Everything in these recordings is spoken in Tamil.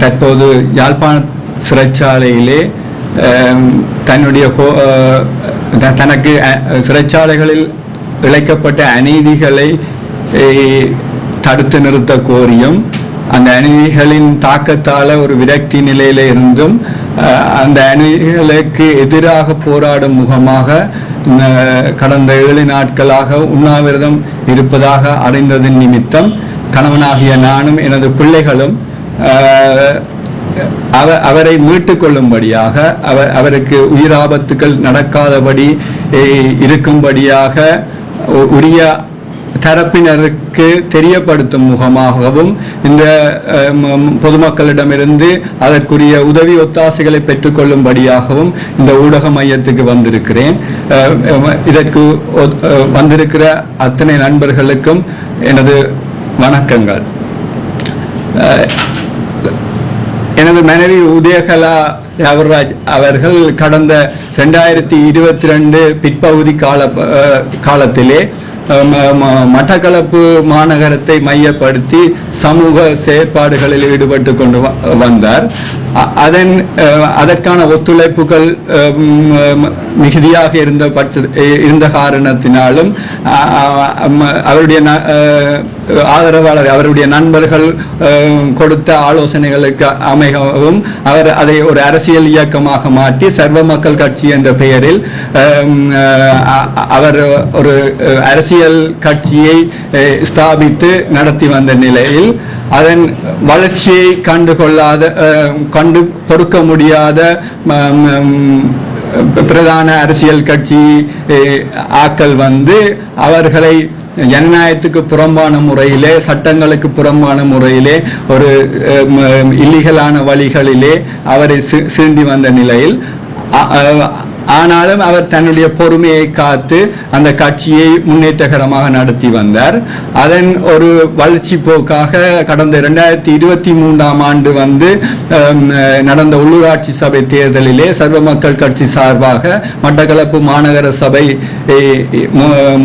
தற்போது யாழ்ப்பாண சிறைச்சாலையிலே தன்னுடைய தனக்கு சிறைச்சாலைகளில் இழைக்கப்பட்ட அநீதிகளை தடுத்து நிறுத்த கோரியும் அந்த அநீதிகளின் தாக்கத்தால் ஒரு விரக்தி நிலையில இருந்தும் அந்த அநீதிகளுக்கு எதிராக போராடும் முகமாக கடந்த 7 நாட்களாக உண்ணாவிரதம் இருப்பதாக அறிந்ததன் நிமித்தம் கணவனாகிய நானும் எனது பிள்ளைகளும் அவரை மீட்டு கொள்ளும்படியாக அவருக்கு உயிராபத்துக்கள் நடக்காதபடி இருக்கும்படியாக உரிய தரப்பினருக்கு தெரியப்படுத்தும் முகமாகவும் இந்த பொதுமக்களிடமிருந்து அதற்குரிய உதவி ஒத்தாசைகளை பெற்றுக்கொள்ளும்படியாகவும் இந்த ஊடக மையத்துக்கு வந்திருக்கிறேன். இதற்கு வந்திருக்கிற அத்தனை நண்பர்களுக்கும் எனது வணக்கங்கள். எனது மனைவி உதயகலா தேவராஜ் அவர்கள் கடந்த 2022 பிற்பகுதி காலத்திலே மட்டக்களப்பு மாநகரத்தை மையப்படுத்தி சமூக செயற்பாடுகளில் ஈடுபட்டு கொண்டு வந்தார். அதற்கான ஒத்துழைப்புகள் மிகுதியாக இருந்த காரணத்தினாலும் அவருடைய ஆதரவாளர் அவருடைய நண்பர்கள் கொடுத்த ஆலோசனைகளுக்கு அமைகவும் அவர் அதை ஒரு அரசியல் இயக்கமாக மாற்றி சர்வ மக்கள் கட்சி என்ற பெயரில் அவர் ஒரு அரசியல் கட்சியை ஸ்தாபித்து நடத்தி வந்த நிலையில் அதன் வளர்ச்சியை கண்டு பொறுக்க முடியாத பிரதான அரசியல் கட்சி ஆக்கள் வந்து அவர்களை ஜனநாயகத்துக்கு புறம்பான முறையிலே சட்டங்களுக்கு புறம்பான முறையிலே ஒரு இல்லீகலான வழிகளிலே அவரை சீண்டி வந்த நிலையில் ஆனாலும் அவர் தன்னுடைய பொறுமையை காத்து அந்த கட்சியை முன்னேற்றகரமாக நடத்தி வந்தார். அதன் ஒரு வளர்ச்சி போக்காக கடந்த 2023 ஆண்டு வந்து நடந்த உள்ளூராட்சி சபை தேர்தலிலே சர்வ மக்கள் கட்சி சார்பாக மட்டக்களப்பு மாநகர சபை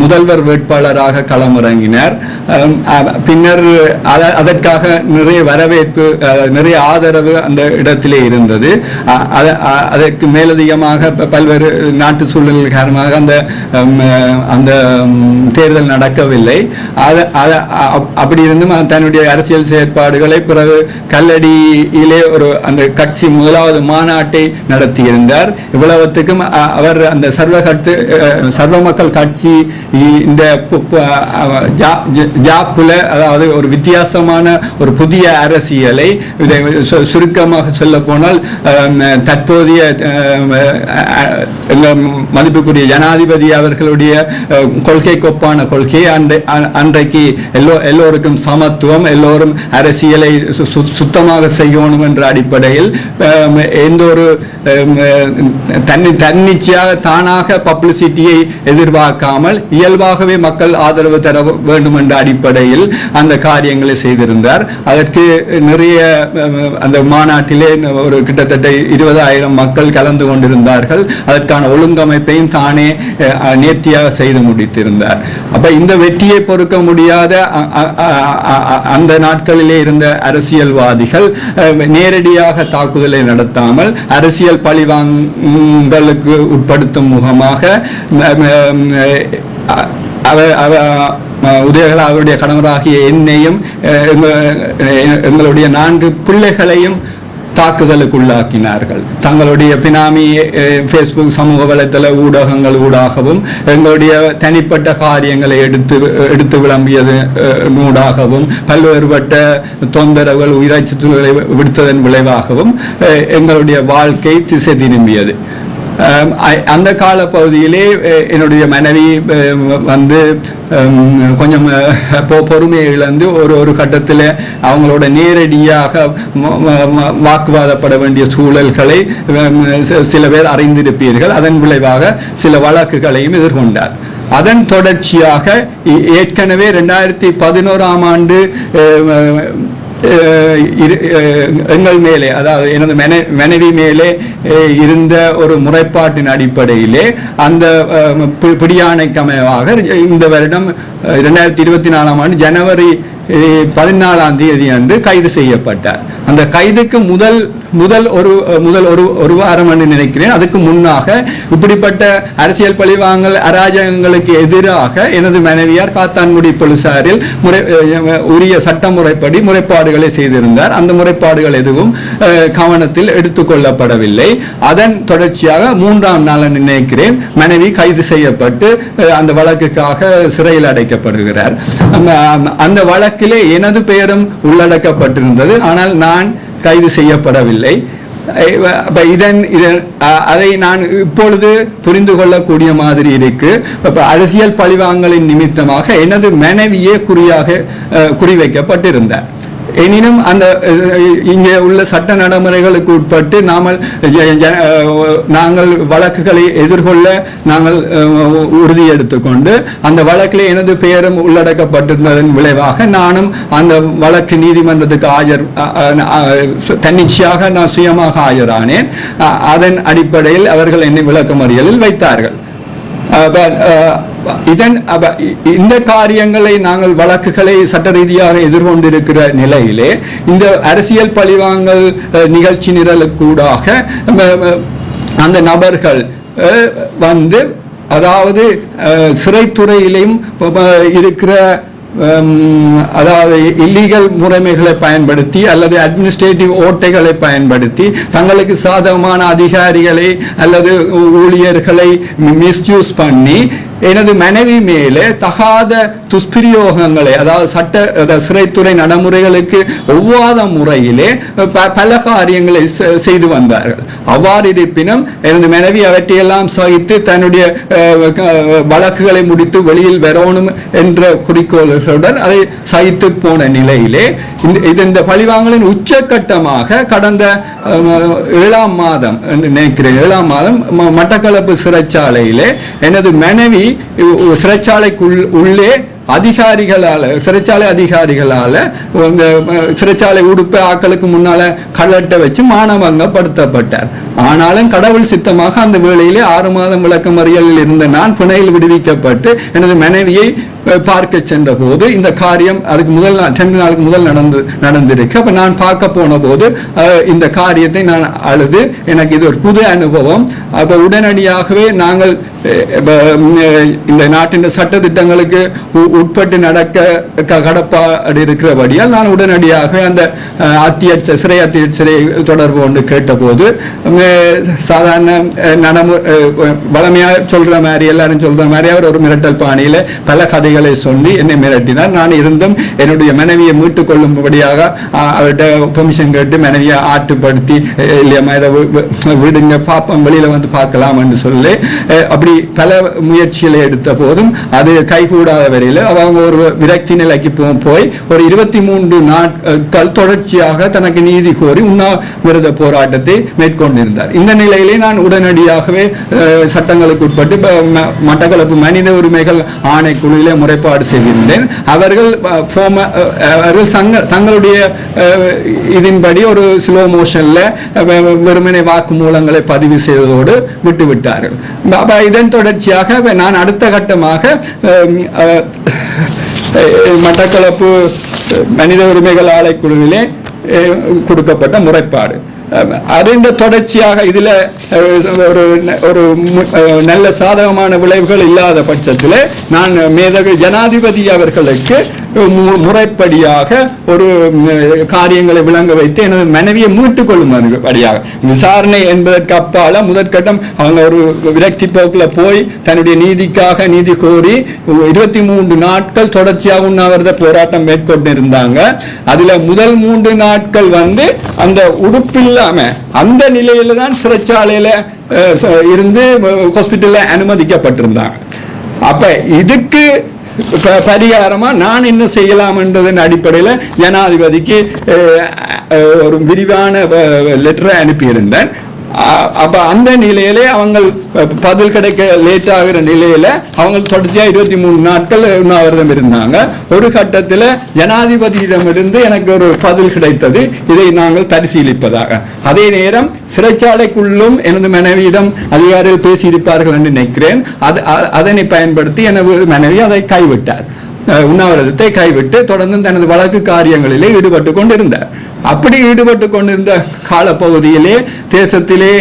முதல்வர் வேட்பாளராக களமிறங்கினார். பின்னர் அதற்காக நிறைய வரவேற்பு நிறைய ஆதரவு அந்த இடத்திலே இருந்தது. அதற்கு மேலதிகமாக பல்வேறு நாட்டு சூழல்கள் காரணமாக அந்த தேர்தல் நடக்கவில்லை. அப்படி இருந்தும் தன்னுடைய அரசியல் செயற்பாடுகளை பிறகு கல்லடியிலே அந்த கட்சி முதலாவது மாநாட்டை நடத்தியிருந்தார். இவ்வளவுத்துக்கும் அவர் அந்த சர்வ மக்கள் கட்சி இந்த ஜாப்புல அதாவது ஒரு வித்தியாசமான ஒரு புதிய அரசியலை சுருக்கமாக சொல்ல போனால் தற்போதைய மதிப்புக்குரிய ஜனாதிபதி அவர்களுடைய கொள்கைக்கொப்பான கொள்கை அன்றைக்கு எல்லோருக்கும் சமத்துவம் எல்லோரும் அரசியலை சுத்தமாக செய்யணும் என்ற அடிப்படையில் எந்த ஒரு தன்னிச்சையாக தானாக பப்ளிசிட்டியை எதிர்பார்க்காமல் இயல்பாகவே மக்கள் ஆதரவு தர வேண்டும் என்ற அடிப்படையில் அந்த காரியங்களை செய்திருந்தார். அதற்கு நிறைய அந்த மாநாட்டிலே ஒரு கிட்டத்தட்ட 20,000 மக்கள் கலந்து கொண்டிருந்தார்கள். அதற்கான ஒழுங்கமைப்பையும் தானே நேர்த்தியாக செய்து முடித்திருந்தார். அப்ப இந்த வெற்றியை பொறுக்க முடியாத அந்த நாட்களிலே இருந்த அரசியல்வாதிகள் நேரடியாக தாக்குதலை நடத்தாமல் அரசியல் பழிவாங்கலுக்கு உட்படுத்தும் முகமாக உதயகலா அவருடைய கணவராகிய என்னையும் எங்களுடைய 4 பிள்ளைகளையும் தாக்குதலுக்குள்ளாக்கினார்கள். தங்களுடைய பினாமி ஃபேஸ்புக் சமூக வலைத்தள ஊடகங்கள் ஊடாகவும் எங்களுடைய தனிப்பட்ட காரியங்களை எடுத்து விளம்பியது ஊடாகவும் பல்வேறுபட்ட தொந்தரவுகள் உயிராட்சித்துகளை விடுத்ததன் விளைவாகவும் எங்களுடைய வாழ்க்கை திசை திரும்பியது. அந்த கால பகுதியிலே என்னுடைய மனைவி வந்து கொஞ்சம் பொறுமையை இழந்து ஒரு கட்டத்தில் அவங்களோட நேரடியாக வாக்குவாதப்பட வேண்டிய சூழல்களை சில பேர் அறிந்திருப்பீர்கள். அதன் விளைவாக சில வழக்குகளையும் எதிர்கொண்டார். அதன் தொடர்ச்சியாக ஏற்கனவே 2011 ஆண்டு எங்கள் மேலே அதாவது எனது மனைவி மேலே இருந்த ஒரு முறைப்பாட்டின் அடிப்படையிலே அந்த பிடியாணைக்கு அமைவாக இந்த வருடம் 2024 ஆண்டு ஜனவரி 14ஆம் தேதி அன்று கைது செய்யப்பட்டார். அந்த கைதுக்கு முதல் ஒரு வாரம் என்று நினைக்கிறேன். அதுக்கு முன்னாக இப்படிப்பட்ட அரசியல் பழிவாங்கல் அராஜகங்களுக்கு எதிராக எனது மனைவியார் காத்தான்குடி போலீசாரில் உரிய சட்ட முறைப்படி முறைப்பாடுகளை செய்திருந்தார். அந்த முறைப்பாடுகள் எதுவும் கவனத்தில் எடுத்துக்கொள்ளப்படவில்லை. அதன் தொடர்ச்சியாக 3ஆம் நாள் நினைக்கிறேன் மனைவி கைது செய்யப்பட்டு அந்த வழக்குக்காக சிறையில் அடைக்கப்படுகிறார். அந்த வழக்கிலே எனது பெயரும் உள்ளடக்கப்பட்டிருந்தது. ஆனால் நான் கைது செய்யப்படவில்லை. அதை நான் இப்பொழுது புரிந்து கொள்ளக்கூடிய மாதிரி இருக்கு. அரசியல் பழிவாங்கலின் நிமித்தமாக எனது மனைவியே குறிவைக்கப்பட்டிருந்தார். எனினும் அந்த இங்கே உள்ள சட்ட நடைமுறைகளுக்கு உட்பட்டு நாங்கள் வழக்குகளை எதிர்கொள்ள நாங்கள் உறுதி எடுத்துக்கொண்டு அந்த வழக்கில் எனது பெயரும் உள்ளடக்கப்பட்டிருந்ததன் விளைவாக நானும் அந்த வழக்கு நீதிமன்றத்துக்கு தன்னிச்சையாக நான் சுயமாக ஆஜரானேன். அதன் அடிப்படையில் அவர்கள் என்னை விளக்கமறியலில் வைத்தார்கள். இந்த காரியங்களை நாங்கள் வழக்குகளை சட்ட ரீதியாக எதிர்கொண்டிருக்கிற நிலையிலே இந்த அரசியல் பழிவாங்கல் நிகழ்ச்சி நிரலுக்கூடாக அந்த நபர்கள் வந்து அதாவது சிறைத்துறையிலும் இருக்கிற அதாவது இல்லீகல் முறைமைகளை பயன்படுத்தி அல்லது அட்மினிஸ்ட்ரேட்டிவ் ஓட்டைகளை பயன்படுத்தி தங்களுக்கு சாதகமான அதிகாரிகளை அல்லது ஊழியர்களை மிஸ்யூஸ் பண்ணி எனது மனைவி மேலே தகாத துஷ்பிரயோகங்களை அதாவது சிறைத்துறை நடைமுறைகளுக்கு ஒவ்வாத முறையிலே பல காரியங்களை செய்து வந்தார்கள். அவ்வாறு இருப்பினும் எனது மனைவி அவற்றையெல்லாம் சகித்து தன்னுடைய வழக்குகளை முடித்து வெளியில் வரணும் என்ற குறிக்கோள்களுடன் அதை சகித்து போன நிலையிலே இந்த பழிவாங்கலின் உச்சக்கட்டமாக கடந்த 7ஆம் மாதம் நினைக்கிறேன் 7ஆம் மாதம் மட்டக்களப்பு சிறைச்சாலையிலே எனது மனைவி சிறைச்சாலைக்கு உள்ளே சிறைச்சாலை அதிகாரிகளால சிறைச்சாலை உடுப்பை ஆக்களுக்கு முன்னால கலட்ட வச்சு மானபங்கப்படுத்தப்பட்டார். ஆனாலும் கடவுள் சித்தமாக அந்த வேளையிலே 6 மாதம் விளக்கமறியலில் இருந்த நான் பிணையில் விடுவிக்கப்பட்டு எனது மனைவியை பார்க்க சென்ற போது இந்த காரியம் அதுக்கு 2 நாளுக்கு முதல் நடந்திருக்கு. அப்ப நான் பார்க்க போன போது இந்த காரியத்தை நான் அழுது எனக்கு இது ஒரு புது அனுபவம். அப்ப உடனடியாகவே நாங்கள் இந்த நாட்டின் சட்ட திட்டங்களுக்கு உட்பட்டு நடக்க கடப்பாடு இருக்கிறபடியால் நான் உடனடியாக அந்த சிறை அத்தியட்சரை தொடர்பு கொண்டு கேட்டபோது சாதாரண வளமையா சொல்ற மாதிரி எல்லாரும் சொல்ற மாதிரி அவர் ஒரு மிரட்டல் பாணியில பல கதைகளை சொல்லி என்னை மிரட்டினார். நான் இருந்தும் என்னுடைய மனைவியை மீட்டுக் கொள்ளும்படியாக அவர்கிட்ட பெர்மிஷன் கேட்டு மனைவியை ஆட்டுப்படுத்தி இல்லையம்மா இதை விடுங்க பாப்பம் வெளியில வந்து பார்க்கலாம் என்று சொல்லி அப்படி பல முயற்சிகளை எடுத்த போதும் அது கைகூடாத வரையில் அவங்க ஒரு விரக்தி நிலைக்கு போய் ஒரு 23 நாட்கள் தொடர்ச்சியாக தனக்கு நீதி கோரி உண்ணாவிரத போராட்டத்தை மேற்கொண்டிருந்தார். இந்த நிலையிலே நான் உடனடியாகவே சட்டங்களுக்கு உட்பட்டு மட்டக்களப்பு மனித உரிமைகள் ஆணைக்குழுவிலே முறைப்பாடு செய்திருந்தேன். அவர்கள் தங்களுடைய இதன்படி ஒரு ஸ்லோ மோஷன்ல வெறுமனை வாக்குமூலங்களை பதிவு செய்ததோடு விட்டுவிட்டார்கள். இதன் தொடர்ச்சியாக நான் அடுத்த கட்டமாக மட்டக்களப்பு மனித உரிமைகள் ஆணைக்குழுவிலே கொடுக்கப்பட்ட முறைப்பாடு அதன் தொடர்ச்சியாக இதுல ஒரு நல்ல சாதகமான விளைவுகள் இல்லாத பட்சத்தில் நான் மேதகு ஜனாதிபதி அவர்களுக்கு முறைப்படியாக ஒரு காரியங்களை விளங்க வைத்து எனது மனைவியை மீட்டுக் கொள்ளும்படியாக விசாரணை என்பதற்கு அப்பால முதற்கட்டம் அவங்க ஒரு விரக்தி போக்கில் போய் தன்னுடைய நீதிக்காக நீதி கோரி 23 நாட்கள் தொடர்ச்சியாக உண்ணாவிரத போராட்டம் மேற்கொண்டிருந்தாங்க. அதுல முதல் 3 நாட்கள் அந்த உடுப்பில்லாம அந்த நிலையில தான் சிறைச்சாலையில இருந்து ஹாஸ்பிட்டல்ல அனுமதிக்கப்பட்டிருந்தாங்க. அப்ப இதுக்கு பரிகாரமா நான் என்ன செய்யலாம் என்றதன் அடிப்படையில் ஜனாதிபதிக்கு ஒரு விரிவான லெட்டரை அனுப்பியிருந்தேன். அப்ப அந்த நிலையிலே அவங்க பதில் கிடைக்க லேட் ஆகிற நிலையில அவங்க தொடர்ச்சியா 23 நாட்கள் உண்ணாவிரதம் இருந்தாங்க. ஒரு கட்டத்தில் ஜனாதிபதியிடமிருந்து எனக்கு ஒரு பதில் கிடைத்தது. இதை நாங்கள் பரிசீலிப்பதாக. அதே நேரம் சிறைச்சாலைக்குள்ளும் எனது மனைவியிடம் அதிகாரிகள் பேசியிருப்பார்கள் என்று நினைக்கிறேன். அதனை பயன்படுத்தி எனது மனைவி அதை கைவிட்டார். உண்ணாவிரதத்தை கைவிட்டு தொடர்ந்து தனது வழக்கு காரியங்களிலே ஈடுபட்டு கொண்டிருந்தார். அப்படி ஈடுபட்டு கொண்டிருந்த காலப்பகுதியிலே தேசத்திலே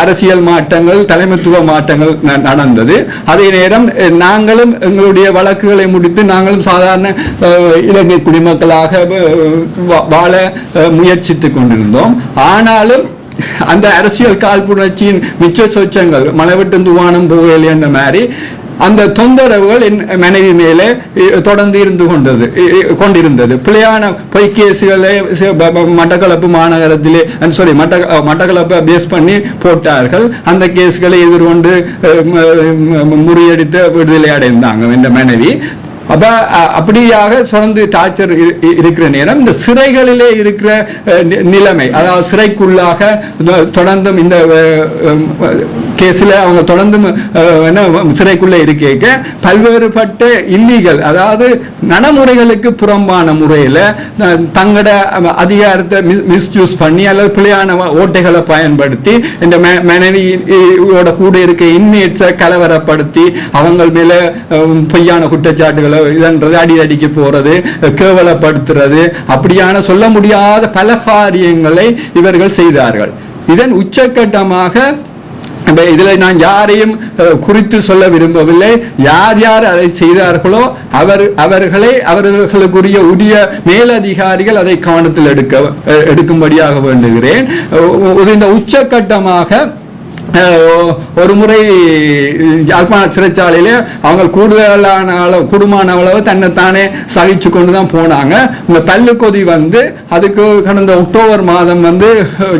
அரசியல் மாற்றங்கள், தலைமைத்துவ மாற்றங்கள் நடந்தது. அதே நேரம் நாங்களும் எங்களுடைய வழக்குகளை முடித்து நாங்களும் சாதாரண இலங்கை குடிமக்களாக வாழ முயற்சித்துக் கொண்டிருந்தோம். ஆனாலும் அந்த அரசியல் காழ்ப்புணர்ச்சியின் மிச்ச சொச்சங்கள் மலைவிட்டு துவானம் போகலை என்ற மாதிரி அந்த தொந்தரவுகள் என் மனைவி மேலே தொடர்ந்து கொண்டிருந்தது. பிழையான பொய்கேசுகளை மட்டக்களப்பு மாநகரத்திலே மட்டக்களப்பை பேஸ் பண்ணி போட்டார்கள். அந்த கேஸ்களை எதிர்கொண்டு முறியடித்து விடுதலை அடைந்தாங்க என்ற மனைவி. அப்ப அப்படியாக தொடர்ந்து டார்ச்சர் இருக்கிற நேரம் இந்த சிறைகளிலே இருக்கிற நிலைமை, அதாவது சிறைக்குள்ளாக தொடர்ந்தும் இந்த கேஸில் அவங்க தொடர்ந்தும் சிறைக்குள்ளே இருக்க பல்வேறுபட்ட இல்லீகல், அதாவது நடைமுறைகளுக்கு புறம்பான முறையில் தங்களோட அதிகாரத்தை மிஸ்யூஸ் பண்ணி அல்லது பிழையான ஓட்டைகளை பயன்படுத்தி இந்த மனைவியோட கூட இருக்க இன்மேட்ஸை கலவரப்படுத்தி அவங்க மேல பொய்யான குற்றச்சாட்டுகளை இதன்றது அடிக்கு போறது, கேவலப்படுத்துறது, அப்படியான சொல்ல முடியாத பல காரியங்களை இவர்கள் செய்தார்கள். இதன் உச்சக்கட்டமாக இதில் நான் யாரையும் குறித்து சொல்ல விரும்பவில்லை. யார் யார் அதை செய்தார்களோ அவர்களுக்குரிய உரிய மேலதிகாரிகள் அதை கவனத்தில் எடுக்கும்படியாக வேண்டுகிறேன். இந்த உச்சக்கட்டமாக ஒரு முறை யாழ்ப்பாண சிறைச்சாலையில அவங்க கூடுமான அளவு தன்னைத்தானே சகிச்சு கொண்டு தான் போனாங்க. இந்த பல்லு கொதி அதுக்கு கடந்த அக்டோபர் மாதம்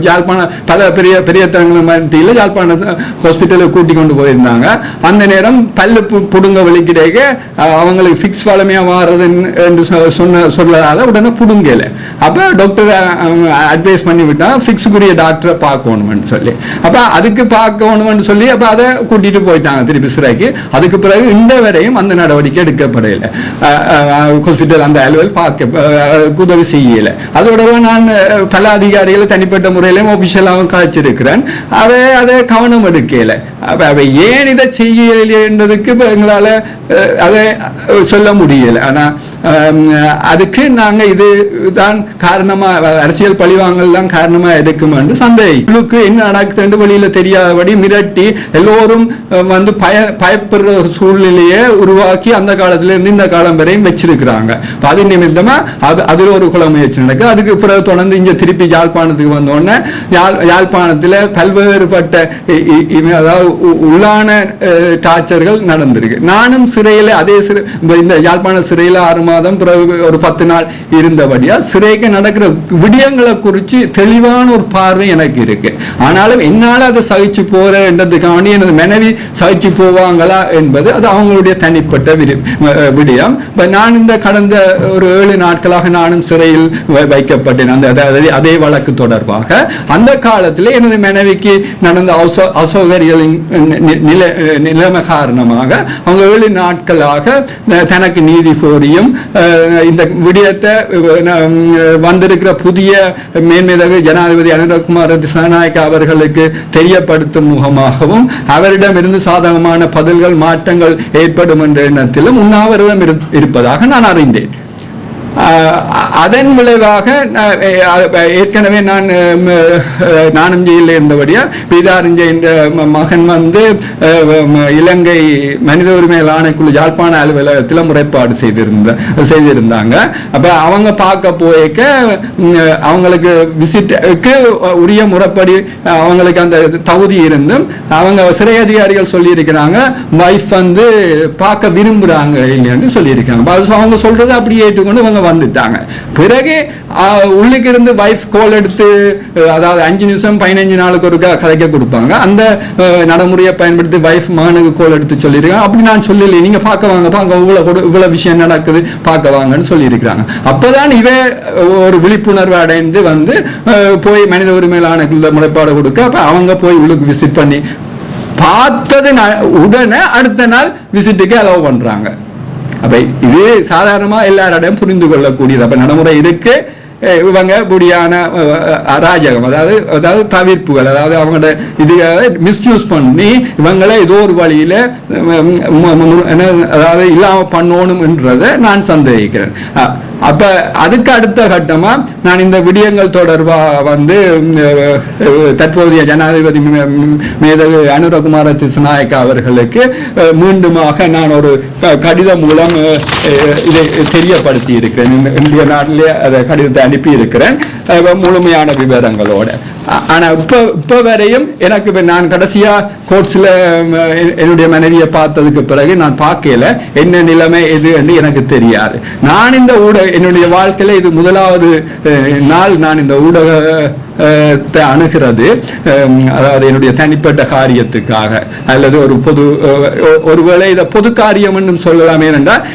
யாழ்ப்பாண பல பெரிய தங்களை யாழ்ப்பாண ஹாஸ்பிட்டலுக்கு கூட்டி கொண்டு போயிருந்தாங்க. அந்த நேரம் பல்லு புடுங்க வெளிக்கிடைக்க அவங்களுக்கு ஃபிக்ஸ் வளமையா மாறுது என்று சொல்லதால உடனே புடுங்கல. அப்ப டாக்டர் அட்வைஸ் பண்ணி விட்டா ஃபிக்ஸுக்குரிய டாக்டரை பார்க்கணும்னு சொல்லி, அப்ப அதுக்கு பார்க்கணும்னு சொல்லி அப்ப அதை கூட்டிட்டு போயிட்டாங்க திருப்பி சிறைக்கு. அதுக்கு பிறகு இந்த வரையும் அந்த நடவடிக்கை எடுக்கப்படலை. ஹாஸ்பிட்டல் அந்த அலுவல் பார்க்க உதவி செய்யல. அதோட நான் பல அதிகாரிகளை தனிப்பட்ட முறையிலும் ஆபீஷியலாகவும் காய்ச்சிருக்கிறேன். அதை கவனம் எடுக்கல. அவை ஏன் இதை செய்யலை என்பதுக்கு எங்களால அதை சொல்ல முடியல. ஆனா அதுக்கு நாங்க இதுதான் காரணமா, அரசியல் பழிவாங்கல் தான் காரணமா எடுக்கும் என்று சந்தேகிக்கு என்ன நடக்குது வெளியில தெரியாதபடி மிரட்டி எல்லோரும் பயப்படுற ஒரு சூழ்நிலையை உருவாக்கி அந்த காலத்துல இருந்து இந்த காலம் வரையும் வச்சிருக்கிறாங்க. அது நிமித்தமா அதுல ஒரு கொலை முயற்சி நடக்குது. அதுக்கு பிறகு தொடர்ந்து இங்க திருப்பி யாழ்ப்பாணத்துக்கு வந்தோடனே யாழ்ப்பாணத்துல பல்வேறுபட்ட அதாவது உள்ளான டார்ச்சர்கள் நடந்திருக்கு. நானும் சிறையில அதே இந்த யாழ்ப்பாண சிறையில 6 மாதம் பிறகு ஒரு 10 நாள் இருந்தபடியா சிறைக்கு நடக்கிற விடயங்களை குறித்து தெளிவான ஒரு பார்வை எனக்கு இருக்கு. ஆனாலும் என்னால அதை சகிச்சு போறதுக்காண்டி எனது மனைவி சகிச்சு போவாங்களா என்பது அது அவங்களுடைய தனிப்பட்ட விடயம். நான் இந்த கடந்த ஒரு 7 நாட்களாக நானும் சிறையில் வைக்கப்பட்டேன். அதே வழக்கு தொடர்பாக அந்த காலத்தில் எனது மனைவிக்கு நடந்த அசௌகரியலின் நிலைமை காரணமாக அவங்க 7 நாட்களாக தனக்கு நீதி கோரியும் இந்த விடயத்தை வந்திருக்கிற புதிய மேன்மேதகு ஜனாதிபதி அனுரகுமார் திசாநாயக்க அவர்களுக்கு தெரியப்படுத்தும் முகமாகவும் அவரிடமிருந்து சாதகமான பதில்கள் மாற்றங்கள் ஏற்படும் என்ற எண்ணத்திலும் உண்ணாவிரதம் இருப்பதாக நான் அறிந்தேன். அதன் விளைவாக ஏற்கனவே நானும் ஜெயிலில் இருந்தபடியா பீதாரஞ்ச என்ற மகன் இலங்கை மனித உரிமைகள் ஆணைக்குழு யாழ்ப்பாண அலுவலகத்தில் முறைப்பாடு செய்திருந்தாங்க. அப்ப அவங்க பார்க்க போய்க்க அவங்களுக்கு விசிட்டுக்கு உரிய முறைப்படி அவங்களுக்கு அந்த தகுதி இருந்தும் அவங்க சிறை அதிகாரிகள் சொல்லி இருக்கிறாங்க வைஃப் பார்க்க விரும்புறாங்க இல்லைன்னு சொல்லியிருக்காங்க. அவங்க சொல்றது அப்படி ஏற்றுக்கொண்டு அவங்க வந்துட்டாங்க. பிறகு உள்ளுக்கு இருந்து வைஃப் கோல் எடுத்து, அதாவது 5 நிமிஷம் 15 நாளுக்கு ஒரு கதைக்க கொடுப்பாங்க. அந்த நடைமுறையை பயன்படுத்தி வைஃப் மகனுக்கு கோல் எடுத்து சொல்லியிருக்காங்க. அப்படி நான் சொல்லல, நீங்க பார்க்க வாங்க, இவ்வளவு விஷயம் நடக்குது பார்க்க வாங்கன்னு சொல்லியிருக்கிறாங்க. அப்பதான் ஒரு விழிப்புணர்வு அடைந்து போய் மனித உரிமைகள் ஆணைக்குள்ள முறைப்பாடு கொடுக்க, அப்ப அவங்க போய் உள்ளுக்கு விசிட் பண்ணி பார்த்தது உடனே அடுத்த நாள் விசிட்டுக்கு அலோவ் பண்றாங்க. அப்ப இது சாதாரணமா எல்லாரிடம் புரிந்து கொள்ளக்கூடியது. அப்ப நடைமுறை இருக்கு. இவங்க இப்படியான அராஜகம் அதாவது தவிர்ப்புகள் அதாவது அவங்களோட இது மிஸ்யூஸ் பண்ணி இவங்களை ஏதோ ஒரு வழியில அதாவது இல்லாம பண்ணணும் என்றதை நான் சந்தேகிக்கிறேன். அப்ப அதுக்கு அடுத்த கட்டமா நான் இந்த விடயங்கள் தொடர்பா வந்து தற்போதைய ஜனாதிபதி மேதகு அனுரகுமார திசுநாயக்க அவர்களுக்கு மீண்டுமாக நான் ஒரு கடிதம் மூலம் இதை தெரியப்படுத்தி இருக்கிறேன். இந்திய நாட்டிலே அதை கடிதத்தை அனுப்பி இருக்கிறேன் முழுமையான விவரங்களோட. ஆனா இப்ப வரையும் எனக்கு நான் கடைசியா கோர்ட்ஸ்ல என்னுடைய மனைவியை பார்த்ததுக்கு பிறகு நான் பார்க்கல என்ன நிலைமை எது என்று எனக்கு தெரியாது. நான் இந்த என்னுடைய வாழ்க்கையில இது முதலாவது நாள் நான் இந்த ஊடகத்தை அணுகிறது. அதாவது என்னுடைய தனிப்பட்ட காரியத்துக்காக அல்லது ஒருவேளை இதை பொது காரியம் என்றும் சொல்லலாமே என்றால்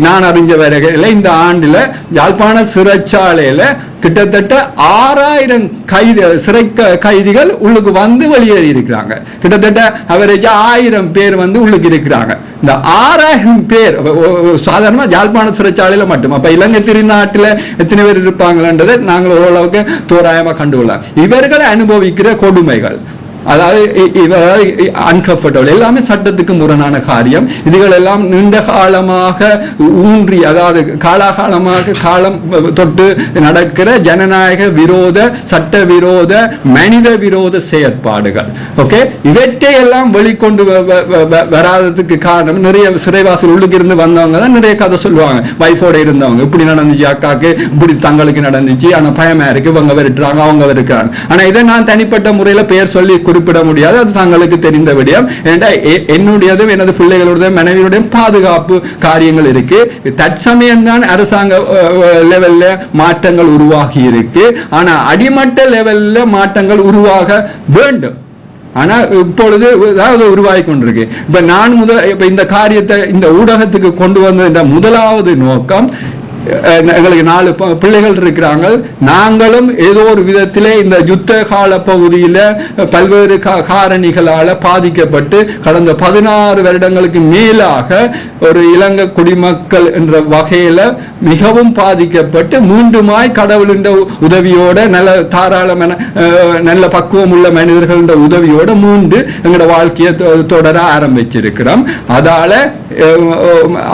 நான் அறிஞ்ச வரையில இந்த ஆண்டுல யாழ்ப்பாண சிறைச்சாலையில கிட்டத்தட்ட 6000 சிறை கைதிகள் உள்ளுக்கு வந்து வெளியேறி இருக்கிறாங்க. கிட்டத்தட்ட அவரேஜா 1000 பேர் வந்து உள்ளுக்கு இருக்கிறாங்க. இந்த 6000 பேர் சாதாரணமா யாழ்ப்பாண சிறைச்சாலையில மட்டும். அப்ப இலங்கை திருநாட்டில் எத்தனை பேர் இருப்பாங்கன்றதை நாங்கள் ஓரளவுக்கு தோராயமா கண்டுகொள்ளலாம். இவர்களை அனுபவிக்கிற கொடுமைகள் அதாவது அன்கம்ஃபர்டபிள் எல்லாமே சட்டத்துக்கு முரணான காரியம். இதுகள் எல்லாம் நீண்ட காலமாக ஊன்றி அதாவது காலாகாலமாக காலம் தொட்டு நடக்கிற ஜனநாயக விரோத சட்ட விரோத மனித விரோத செயற்பாடுகள். ஓகே, இவற்றை எல்லாம் வெளிக்கொண்டு வராததுக்கு காரணம் நிறைய சிறைவாசல் உள்ளுக்கு இருந்து வந்தவங்க தான் நிறைய கதை சொல்லுவாங்க. வைஃபோட இருந்தவங்க இப்படி நடந்துச்சு, அக்காக்கு இப்படி தங்களுக்கு நடந்துச்சு, ஆனா பயமா இருக்கு, இவங்க வருட்டுறாங்க அவங்க வருக்கிறாங்க. ஆனா இதை நான் தனிப்பட்ட முறையில பெயர் சொல்லி குறிப்பிட முடியாது, அது தங்களுக்கு தெரிந்த விடயம். என்னுடையதும் எனது பிள்ளைகளுடைய மனைவியுடைய பாதுகாப்பு காரியங்கள் இருக்கு. தற்சமயம் தான் அரசாங்க லெவல்ல மாற்றங்கள் உருவாகி இருக்கு. ஆனா அடிமட்ட லெவல்ல மாற்றங்கள் உருவாக வேண்டும். ஆனா இப்பொழுது உருவாகி கொண்டிருக்கு. இப்ப நான் இந்த காரியத்தை இந்த ஊடகத்துக்கு கொண்டு வந்த முதலாவது நோக்கம், எங்களுக்கு 4 பிள்ளைகள் இருக்கிறாங்க. நாங்களும் ஏதோ ஒரு விதத்திலே இந்த யுத்த கால பகுதியில் பல்வேறு காரணிகளால் பாதிக்கப்பட்டு கடந்த 16 வருடங்களுக்கு மேலாக ஒரு இலங்கை குடிமக்கள் என்ற வகையில் மிகவும் பாதிக்கப்பட்டு மீண்டுமாய் கடவுளின் உதவியோட நல்ல தாராளமான நல்ல பக்குவம் உள்ள மனிதர்களின் உதவியோட மீண்டு எங்களோட வாழ்க்கையை தொடர ஆரம்பிச்சிருக்கிறோம். அதால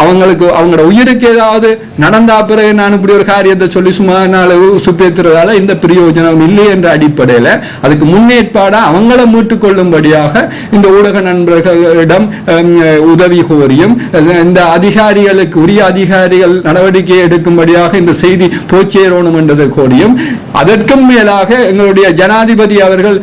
அவங்களுக்கு அவங்களோட உயிருக்கு ஏதாவது நடந்தா பிறகு நான் இப்படி ஒரு காரியத்தை சொல்லி சும்மா சுப்பேத்துறதால இந்த பிரயோஜனம் இல்லை என்ற அடிப்படையில் அதுக்கு முன்னேற்பாடா அவங்களை மீட்டுக் கொள்ளும்படியாக இந்த ஊடக நண்பர்களிடம் உதவி கோரியும் இந்த அதிகாரிகளுக்கு உரிய அதிகாரிகள் நடவடிக்கை எடுக்கும்படியாக இந்த செய்தி போச்சேரணும் என்றதை கோரியும், அதற்கும் மேலாக எங்களுடைய ஜனாதிபதி அவர்கள்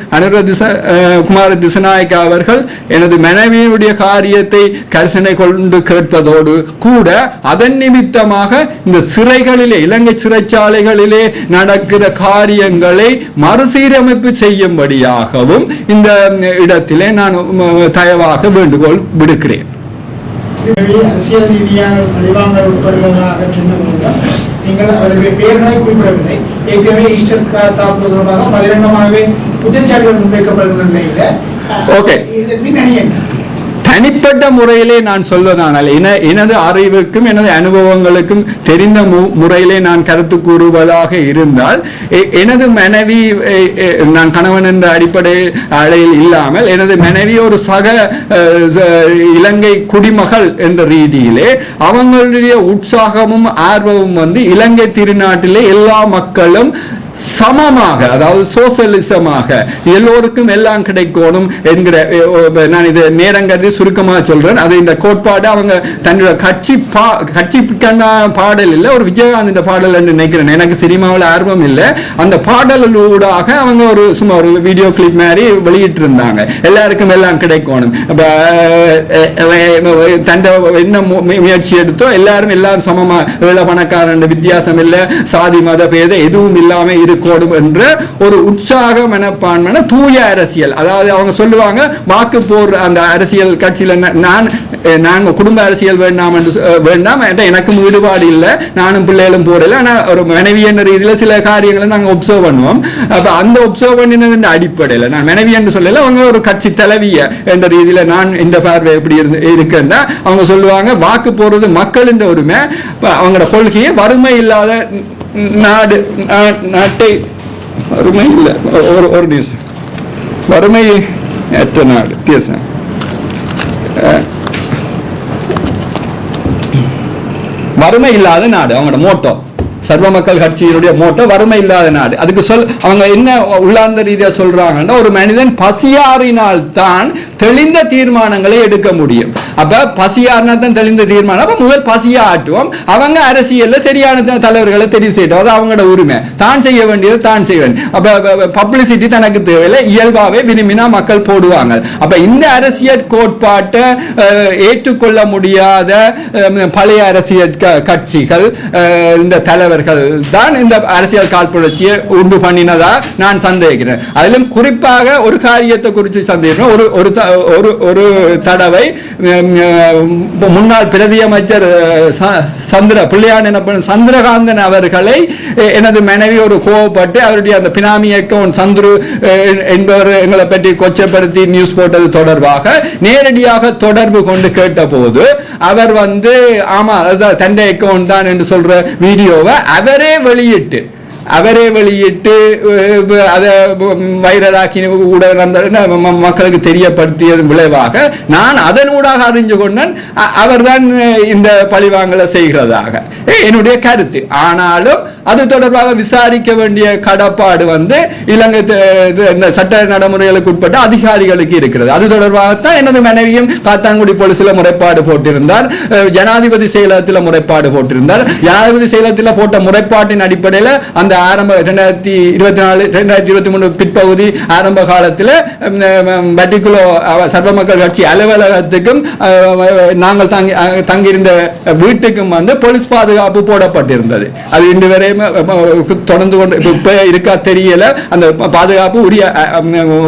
குமார திசுநாயக்க அவர்கள் எனது மனைவியுடைய காரியத்தை கரிசனை கொண்டு கேட்பதோடு கூட அதன் நிமித்தமாக இந்த சிறைகளிலே இலங்கை சிறைச்சாலைகளிலே நடக்கிற காரியங்களை மறுசீரமைப்பு செய்யும்படியாகவும் இந்த இடத்திலே நான் தயவாக வேண்டுகோள் விடுக்கிறேன். அரசியல் ரீதியான பழிவாங்கல் உட்படுவதாக சொன்ன நீங்கள் அவருடைய பெயர்களை குறிப்பிடவில்லை. ஏற்கனவே ஈஸ்டர் தாக்குதல் தொடர்பாக பகிரங்கமாகவே குற்றச்சாட்டுகள் முன்வைக்கப்படுகிற நிலையில் பின்னணி என்ன? தனிப்பட்ட முறையிலே நான் சொல்வதானால் எனது அறிவுக்கும் எனது அனுபவங்களுக்கும் தெரிந்த முறையிலே நான் கருத்து கூறுவதாக இருந்தால், எனது மனைவி நான் கணவன் என்ற அடிப்படையில் இல்லாமல் எனது மனைவி ஒரு சக இலங்கை குடிமகள் என்ற ரீதியிலே அவங்களுடைய உற்சாகமும் ஆர்வமும் வந்து இலங்கை திருநாட்டிலே எல்லா மக்களும் சமமாக அதாவது சோசியலிசமாக எல்லோருக்கும் எல்லாம் கிடைக்கணும் என்கிற நான் இது நேரங்கிறது சுருக்கமாக சொல்றேன். அது இந்த கோட்பாடு அவங்க தன்னோட கட்சி பாடல் இல்லை, ஒரு விஜயகாந்த் பாடல் என்று நினைக்கிறேன். எனக்கு சினிமாவில் ஆர்வம் இல்லை. அந்த பாடலூடாக அவங்க ஒரு சும்மா ஒரு வீடியோ கிளிப் மாதிரி வெளியிட்டு இருந்தாங்க. எல்லாருக்கும் எல்லாம் கிடைக்கணும், தண்டை என்ன முயற்சி எடுத்தோ எல்லாரும் எல்லாம் சமமா ஏழை பணக்காரன் வித்தியாசம் இல்லை, சாதி மத பேத எதுவும் இல்லாம இருக்கணும் என்ற ஒரு உற்சாக மனப்பான்மை தூய அரசியல். அதாவது அவங்க சொல்லுவாங்க வாக்கு போர் அந்த அரசியல் கட்சியில நாங்க குடும்ப அரசியல் வேண்டாம் எனக்கும் ஈடுபாடு இல்லை, நானும் பிள்ளைகளும் போறல. ஆனா ஒரு மனைவி என்ற ரீதியில சில காரியங்களை நாங்க ஒப்சர்வ் பண்ணுவோம். அப்ப அந்த ஒப்சர்வ் பண்ணினது அடிப்படையில் நான் மனைவி என்று சொல்லல, அவங்க ஒரு கட்சி தலைவிய என்ற ரீதியில நான் இந்த பார்வை எப்படி இருக்குன்னா அவங்க சொல்லுவாங்க வாக்கு போறது மக்களின் உரிமை, அவங்களோட கொள்கையை வறுமை இல்லாத நாடு நாட்டை வறுமை இல்லை ஒரு நிமிஷம் வறுமை ஏற்ற நாடு தேசம் வறுமை இல்லாத நாடு அவங்களோட மோட்டோ சர்வ மக்கள் கட்சியினுடைய மோட்டோ வறுமை இல்லாத நாடு. அதுக்கு அவங்க என்ன உள்ளார்ந்த ரீதியா சொல்றாங்கன்னா ஒரு மனிதன் பசியாறினால் தான் தெளிந்த தீர்மானங்களை எடுக்க முடியும். அப்ப பசியாறினா தான் தெளிந்த தீர்மானம். அப்ப முதல் பசியா ஆட்டுவோம். அவங்க அரசியல்ல சரியான தலைவர்களை தெரிவு செய்யட்டும். அது அவங்களோட உரிமை. தான் செய்ய வேண்டியது தான் செய்வேன். அப்ப பப்ளிசிட்டி தனக்கு தேவையில்லை. இயல்பாவே விரும்பினா மக்கள் போடுவாங்க. அப்ப இந்த அரசியல் கோட்பாட்டை ஏற்றுக்கொள்ள முடியாத பழைய அரசியல் கட்சிகள் இந்த தலைவர்கள் தான் இந்த அரசியல் காழ்ப்புணர்ச்சியை உண்டு பண்ணினதா நான் சந்தேகிக்கிறேன். அதிலும் குறிப்பாக ஒரு காரியத்தை குறித்து சந்தேகிக்கிறேன். ஒரு தடவை முன்னாள் பிரதி அமைச்சர் சந்திரகாந்தன் அவர்களை எனது மனைவி ஒரு கோவப்பட்டு அவருடைய அந்த பினாமி அக்கவுண்ட் சந்துரு என்பவர் எங்களை பற்றி கொச்சப்படுத்தி நியூஸ் போட்டது தொடர்பாக நேரடியாக தொடர்பு கொண்டு கேட்ட போது அவர் ஆமா தண்டை அக்கவுண்ட் தான் என்று சொல்ற வீடியோவை அவரே வெளியிட்டு அதை வைரலாக்கி மக்களுக்கு தெரியப்படுத்தியது விளைவாக நான் அதனூடாக அறிஞ்சு கொண்டேன் அவர்தான் இந்த பழிவாங்கலை செய்கிறதாக என்னுடைய கருத்து. ஆனாலும் அது தொடர்பாக விசாரிக்க வேண்டிய கடப்பாடு இலங்கை சட்ட நடைமுறைகளுக்கு உட்பட்ட அதிகாரிகளுக்கு இருக்கிறது. அது தொடர்பாகத்தான் எனது மனைவியும் காத்தான்குடி போலீஸ்ல முறைப்பாடு போட்டிருந்தார். ஜனாதிபதி செயலகத்தில் முறைப்பாடு போட்டிருந்தார். ஜனாதிபதி செயலகத்தில் போட்ட முறைப்பாட்டின் அடிப்படையில் அந்த ஆரம்ப 2023 பிற்பகுதி ஆரம்ப காலத்தில் பட்டிக்குலோ சர்வ மக்கள் கட்சி அலுவலகத்துக்கும் நாங்கள் தங்கியிருந்த வீட்டுக்கும் போலீஸ் பாதுகாப்பு போடப்பட்டிருந்தது. அது இன்று வரை தொடர்ந்து கொண்டு இப்ப இருக்கா தெரியல. அந்த பாதுகாப்பு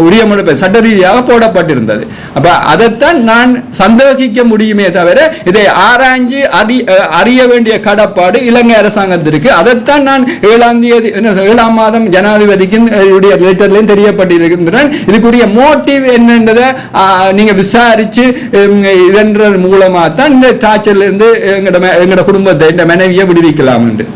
உரிய முறை சட்ட ரீதியாக போடப்பட்டிருந்தது. அப்ப அதைத்தான் நான் சந்தேகிக்க முடியுமே தவிர இதை ஆராய்ஞ்சு அறிய வேண்டிய கடப்பாடு இலங்கை அரசாங்கத்திற்கு. அதைத்தான் நான் 7ஆம் மாதம் ஜனாதிபதிக்கு லெட்டர்லையும் தெரியப்பட்டிருக்கின்றன. இதுக்குரிய மோட்டிவ் என்னன்றதை நீங்க விசாரிச்சு இதன் மூலமா தான் இந்த டார்ச்சர்ல இருந்து எங்கட குடும்பத்தை இந்த மனைவியை விடுவிக்கலாம் என்று